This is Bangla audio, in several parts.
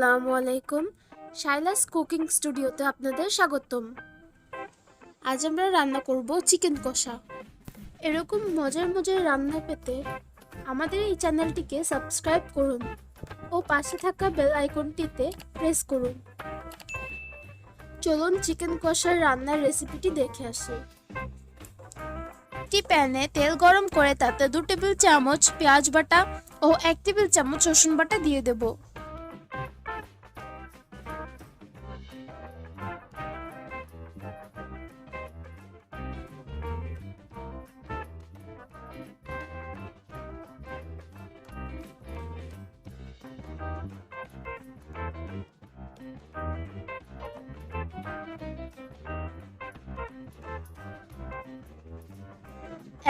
আসসালামু আলাইকুম। শাইলাস কুকিং স্টুডিওতে আপনাদের স্বাগতম। আজ আমরা রান্না করব চিকেন কষা। এরকম মজার মজার রান্না পেতে আমাদের এই চ্যানেলটিকে সাবস্ক্রাইব করুন ও পাশে থাকা বেল আইকনটিতে প্রেস করুন। চলুন চিকেন কষার রান্নার রেসিপিটি দেখে আসি। একটি প্যানে তেল গরম করে তাতে 2 টেবিল চামচ পেঁয়াজ বাটা ও 1 টেবিল চামচ রসুন বাটা দিয়ে দেব।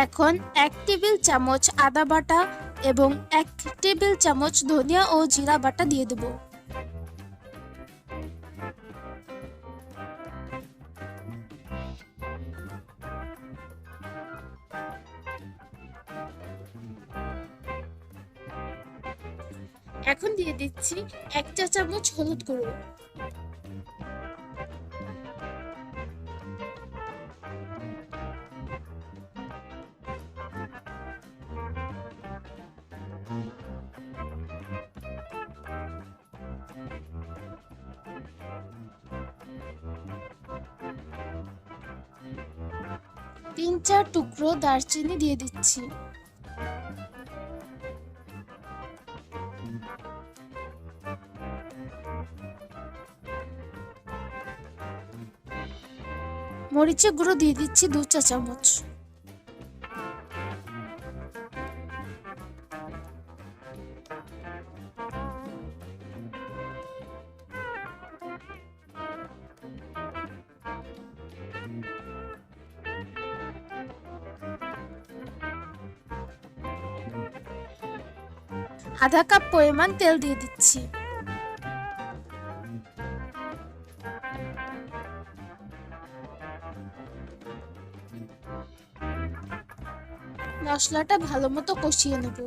এখন 1 টেবিল চামচ আদা বাটা এবং 1 টেবিল চামচ ধনিয়া ও জিরা বাটা দিয়ে দেব। এখন দিয়ে দিচ্ছি 1 চা চামচ হলুদ গুঁড়ো। তিন চার টুকরো দারচিনি দিয়ে দিচ্ছি। মরিচের গুঁড়ো দিয়ে দিচ্ছি 2 চা চামচ। আধা কাপ পরিমাণ তেল দিয়ে দিচ্ছি। মশলাটা ভালো মতো কষিয়ে নেব।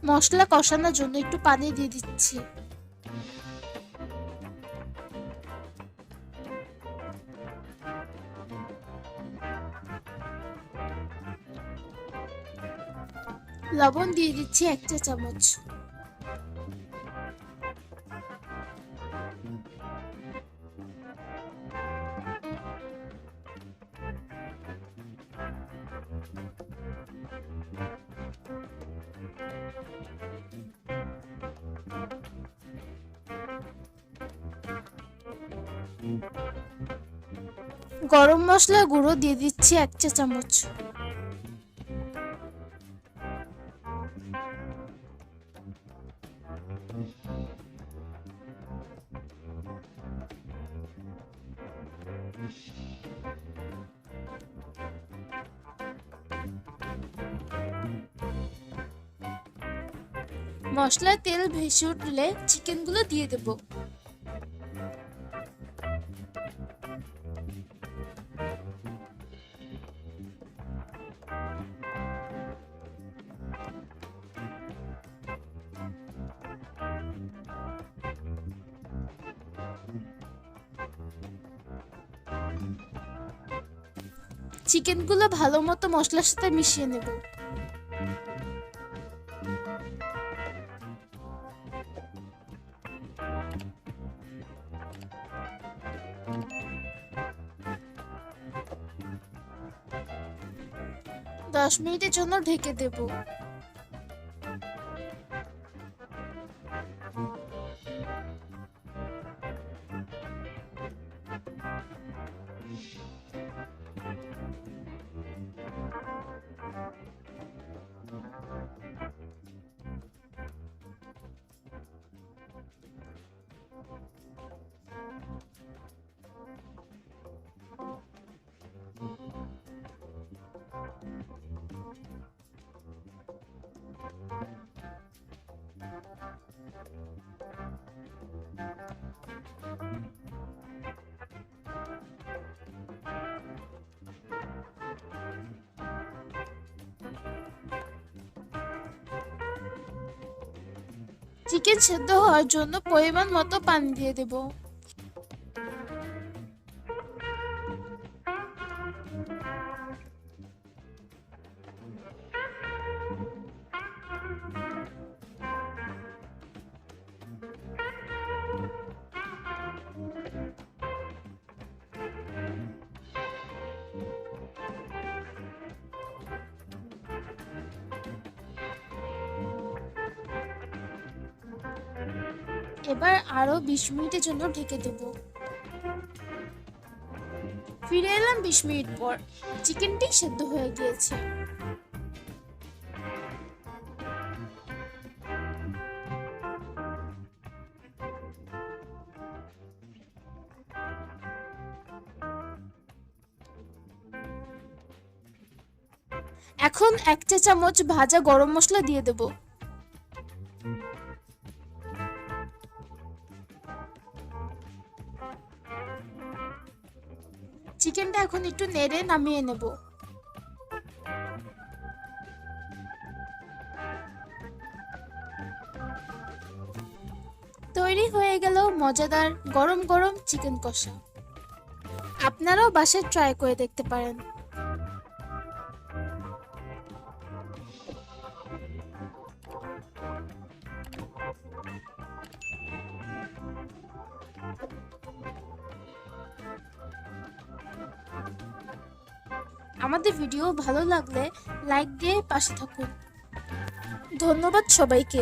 মশলা কষানোর জন্য একটু পানি দিয়ে দিচ্ছি। লবণ দিয়ে দিচ্ছি 1 চা চামচ। গরম মশলা গুঁড়ো দিয়ে দিচ্ছি 1 চা চামচ। মশলায় তেল ভেসে উঠলে চিকেনগুলো দিয়ে দেব। চিকেনগুলো ভালো মতো মশলার সাথে মিশিয়ে নেব। দশ মিনিটের জন্য ঢেকে দেব। চিকেন সেদ্ধ হওয়ার জন্য পরিমাণ মতো পানি দিয়ে দেব। এবার আরো 20 মিনিটের জন্য ঢেকে দেব। ফিরে এলাম 20 মিনিট পর। চিকেনটি সেদ্ধ হয়ে গিয়েছে। এখন 1 চা চামচ ভাজা গরম মশলা দিয়ে দেব। চিকেনটা এখন একটু নেড়ে নামিয়ে নেব। তৈরি হয়ে গেল মজাদার গরম গরম চিকেন কষা। আপনারাও বাসায় ট্রাই করে দেখতে পারেন। আমাদের ভিডিও ভালো লাগলে লাইক দিয়ে পাশে থাকুন। ধন্যবাদ সবাইকে।